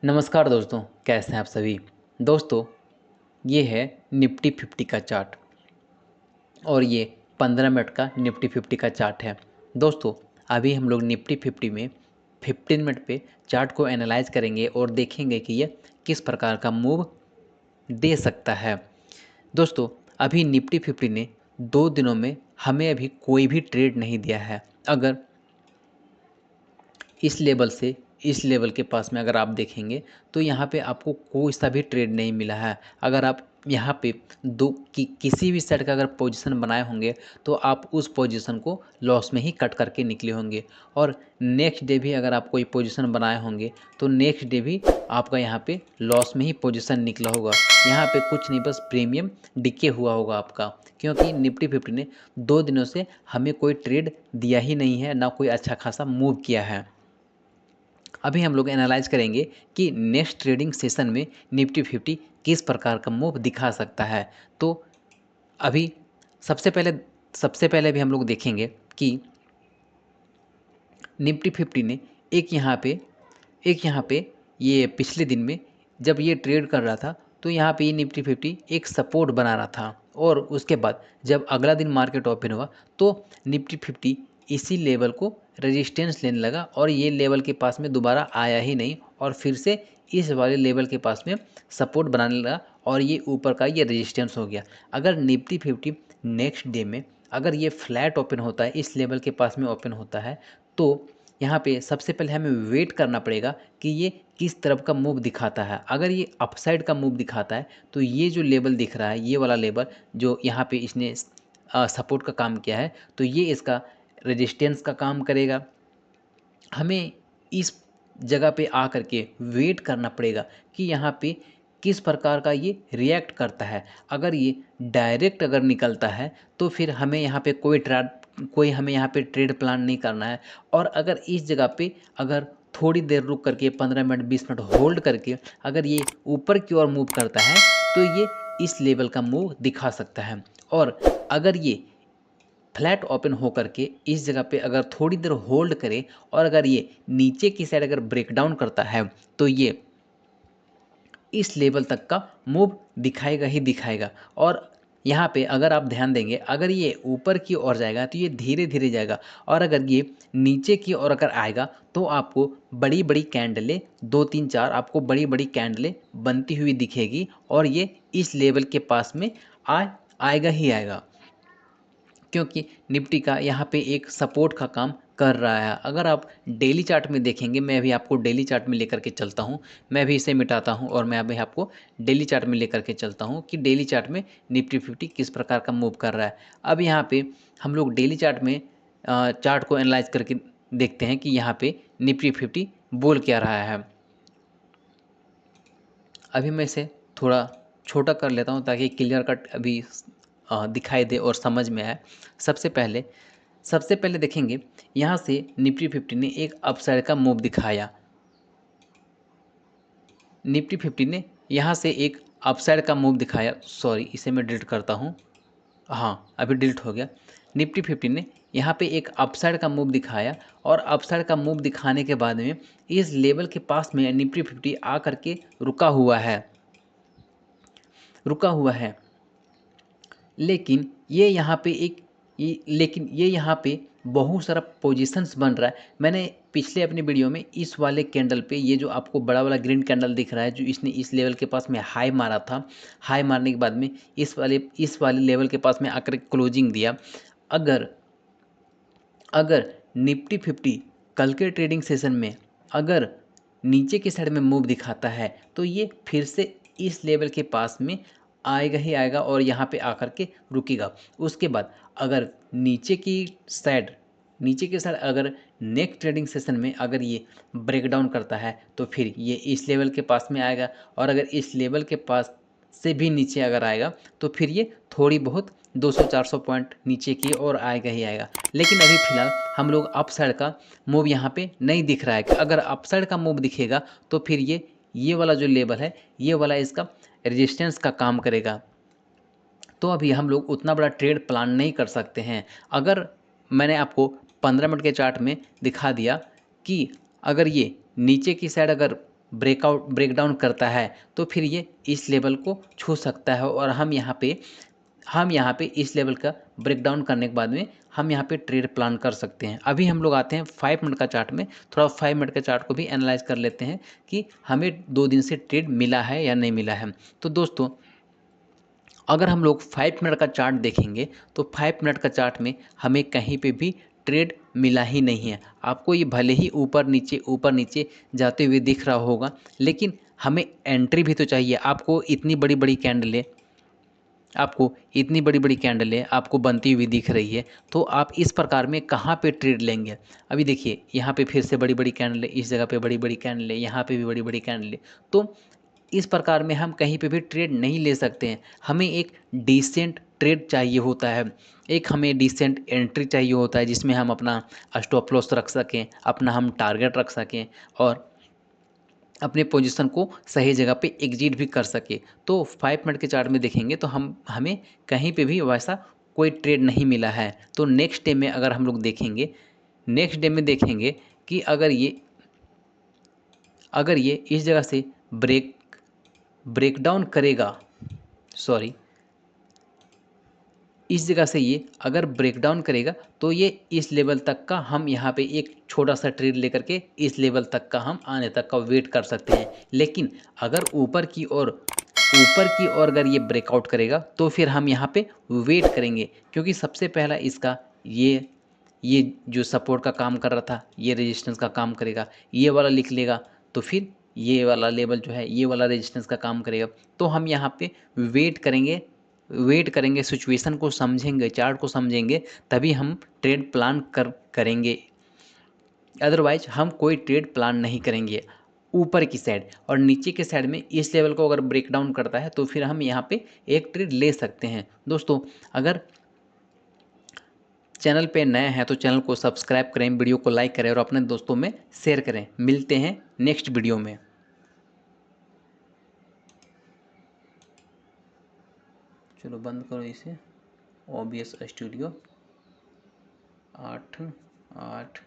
नमस्कार दोस्तों, कैसे हैं आप सभी। दोस्तों, ये है निफ्टी 50 का चार्ट और ये 15 मिनट का निफ्टी 50 का चार्ट है। दोस्तों, अभी हम लोग निफ्टी 50 में 15 मिनट पे चार्ट को एनालाइज करेंगे और देखेंगे कि ये किस प्रकार का मूव दे सकता है। दोस्तों, अभी निफ्टी 50 ने 2 दिनों में हमें अभी कोई भी ट्रेड नहीं दिया है। अगर इस लेवल से इस लेवल के पास में अगर आप देखेंगे तो यहाँ पे आपको कोई सा भी ट्रेड नहीं मिला है। अगर आप यहाँ पे किसी भी साइड का अगर पोजीशन बनाए होंगे तो आप उस पोजीशन को लॉस में ही कट करके निकले होंगे और नेक्स्ट डे भी अगर आप कोई पोजीशन बनाए होंगे तो नेक्स्ट डे भी आपका यहाँ पे लॉस में ही पोजीशन निकला होगा। यहाँ पे कुछ नहीं, बस प्रीमियम डिके हुआ होगा आपका, क्योंकि निफ्टी 50 ने 2 दिनों से हमें कोई ट्रेड दिया ही नहीं है, ना कोई अच्छा खासा मूव किया है। अभी हम लोग एनालाइज करेंगे कि नेक्स्ट ट्रेडिंग सेशन में निफ्टी 50 किस प्रकार का मूव दिखा सकता है। तो अभी सबसे पहले भी हम लोग देखेंगे कि निफ्टी 50 ने एक यहाँ पे ये पिछले दिन में जब ये ट्रेड कर रहा था तो यहाँ पे ये निफ्टी 50 एक सपोर्ट बना रहा था और उसके बाद जब अगला दिन मार्केट ओपन हुआ तो निफ्टी 50 इसी लेवल को रेजिस्टेंस लेने लगा और ये लेवल के पास में दोबारा आया ही नहीं और फिर से इस वाले लेवल के पास में सपोर्ट बनाने लगा और ये ऊपर का ये रेजिस्टेंस हो गया। अगर निफ्टी 50 नेक्स्ट डे में अगर ये फ्लैट ओपन होता है, इस लेवल के पास में ओपन होता है, तो यहाँ पे सबसे पहले हमें वेट करना पड़ेगा कि ये किस तरफ का मूव दिखाता है। अगर ये अपसाइड का मूव दिखाता है तो ये जो लेवल दिख रहा है, ये वाला लेवल जो यहाँ पे इसने सपोर्ट का काम किया है, तो ये इसका रेजिस्टेंस का काम करेगा। हमें इस जगह पे आ कर के वेट करना पड़ेगा कि यहाँ पे किस प्रकार का ये रिएक्ट करता है। अगर ये डायरेक्ट अगर निकलता है तो फिर हमें यहाँ पे कोई हमें यहाँ पे ट्रेड प्लान नहीं करना है। और अगर इस जगह पे अगर थोड़ी देर रुक करके 15 मिनट 20 मिनट होल्ड करके अगर ये ऊपर की ओर मूव करता है तो ये इस लेवल का मूव दिखा सकता है। और अगर ये फ्लैट ओपन हो करके इस जगह पे अगर थोड़ी देर होल्ड करे और अगर ये नीचे की साइड अगर ब्रेकडाउन करता है तो ये इस लेवल तक का मूव दिखाएगा ही दिखाएगा। और यहाँ पे अगर आप ध्यान देंगे, अगर ये ऊपर की ओर जाएगा तो ये धीरे धीरे जाएगा और अगर ये नीचे की ओर अगर आएगा तो आपको बड़ी बड़ी कैंडलें 2 3 4 आपको बड़ी बड़ी कैंडलें बनती हुई दिखेगी और ये इस लेवल के पास में आएगा ही आएगा, क्योंकि निफ्टी का यहाँ पे एक सपोर्ट का काम कर रहा है। अगर आप डेली चार्ट में देखेंगे, मैं अभी आपको डेली चार्ट में लेकर के चलता हूँ, मैं भी इसे मिटाता हूँ और मैं अभी आपको डेली चार्ट में लेकर के चलता हूँ कि डेली चार्ट में निफ्टी 50 किस प्रकार का मूव कर रहा है। अब यहाँ पे हम लोग डेली चार्ट में चार्ट को एनालाइज करके देखते हैं कि यहाँ पे निफ्टी 50 बोल क्या रहा है। अभी मैं इसे थोड़ा छोटा कर लेता हूँ ताकि क्लियर कट अभी दिखाई दे और समझ में आए। सबसे पहले देखेंगे, यहाँ से निफ्टी 50 ने एक अपसाइड का मूव दिखाया। निफ्टी 50 ने यहाँ से एक अपसाइड का मूव दिखाया। सॉरी, इसे मैं डिलीट करता हूँ। हाँ, अभी डिलीट हो गया। निफ्टी 50 ने यहाँ पे एक अपसाइड का मूव दिखाया और अपसाइड का मूव दिखाने के बाद में इस लेवल के पास में निफ्टी 50 आ करके रुका हुआ है। लेकिन ये यहाँ पे बहुत सारा पोजीशंस बन रहा है। मैंने पिछले अपने वीडियो में इस वाले कैंडल पे, ये जो आपको बड़ा वाला ग्रीन कैंडल दिख रहा है, जो इसने इस लेवल के पास में हाई मारा था, हाई मारने के बाद में इस वाले लेवल के पास में आकर क्लोजिंग दिया। अगर निफ्टी 50 कल के ट्रेडिंग सेशन में अगर नीचे की साइड में मूव दिखाता है तो ये फिर से इस लेवल के पास में आएगा ही आएगा और यहाँ पे आकर के रुकेगा। उसके बाद अगर नीचे की साइड अगर नेक्स्ट ट्रेडिंग सेशन में अगर ये ब्रेकडाउन करता है तो फिर ये इस लेवल के पास में आएगा और अगर इस लेवल के पास से भी नीचे अगर आएगा तो फिर ये थोड़ी बहुत 200-400 पॉइंट नीचे की ओर आएगा ही आएगा। लेकिन अभी फ़िलहाल हम लोग अप साइड का मूव यहाँ पे नहीं दिख रहा है। अगर अप साइड का मूव दिखेगा तो फिर ये वाला जो लेवल है, ये वाला इसका रेजिस्टेंस का काम करेगा। तो अभी हम लोग उतना बड़ा ट्रेड प्लान नहीं कर सकते हैं। अगर मैंने आपको 15 मिनट के चार्ट में दिखा दिया कि अगर ये नीचे की साइड अगर ब्रेकडाउन करता है तो फिर ये इस लेवल को छू सकता है और हम यहाँ पे इस लेवल का ब्रेकडाउन करने के बाद में हम यहाँ पे ट्रेड प्लान कर सकते हैं। अभी हम लोग आते हैं 5 मिनट का चार्ट में, थोड़ा 5 मिनट के चार्ट को भी एनालाइज कर लेते हैं कि हमें 2 दिन से ट्रेड मिला है या नहीं मिला है। तो दोस्तों अगर हम लोग 5 मिनट का चार्ट देखेंगे तो 5 मिनट का चार्ट में हमें कहीं पे भी ट्रेड मिला ही नहीं है। आपको ये भले ही ऊपर नीचे जाते हुए दिख रहा होगा, लेकिन हमें एंट्री भी तो चाहिए। आपको इतनी बड़ी बड़ी कैंडलें आपको बनती हुई दिख रही है, तो आप इस प्रकार में कहाँ पे ट्रेड लेंगे। अभी देखिए यहाँ पे फिर से बड़ी बड़ी कैंडलें, इस जगह पे बड़ी बड़ी कैंडलें, यहाँ पे भी बड़ी बड़ी कैंडलें, तो इस प्रकार में हम कहीं पे भी ट्रेड नहीं ले सकते हैं। हमें एक डिसेंट ट्रेड चाहिए होता है, एक हमें डिसेंट एंट्री चाहिए होता है जिसमें हम अपना स्टॉप लॉस रख सकें, अपना हम टारगेट रख सकें और अपने पोजीशन को सही जगह पे एग्जिट भी कर सके। तो 5 मिनट के चार्ट में देखेंगे तो हमें कहीं पे भी वैसा कोई ट्रेड नहीं मिला है। तो नेक्स्ट डे में अगर हम लोग देखेंगे, नेक्स्ट डे में देखेंगे कि अगर ये इस जगह से ब्रेकडाउन करेगा, सॉरी, इस जगह से ये अगर ब्रेकडाउन करेगा तो ये इस लेवल तक का हम यहाँ पे एक छोटा सा ट्रेड लेकर के इस लेवल तक का हम आने तक का वेट कर सकते हैं। लेकिन अगर ऊपर की ओर अगर ये ब्रेकआउट करेगा तो फिर हम यहाँ पे वेट करेंगे, क्योंकि सबसे पहला इसका ये जो सपोर्ट का काम कर रहा था ये रेजिस्टेंस का काम करेगा, ये वाला लिख लेगा तो फिर ये वाला लेवल जो है ये वाला रेजिस्टेंस का काम करेगा। तो हम यहाँ पे वेट करेंगे, सिचुएशन को समझेंगे, चार्ट को समझेंगे, तभी हम ट्रेड प्लान करेंगे। अदरवाइज हम कोई ट्रेड प्लान नहीं करेंगे। ऊपर की साइड और नीचे के साइड में इस लेवल को अगर ब्रेक डाउन करता है तो फिर हम यहाँ पे एक ट्रेड ले सकते हैं। दोस्तों अगर चैनल पे नए हैं तो चैनल को सब्सक्राइब करें, वीडियो को लाइक करें और अपने दोस्तों में शेयर करें। मिलते हैं नेक्स्ट वीडियो में। चलो बंद करो इसे। OBS studio 8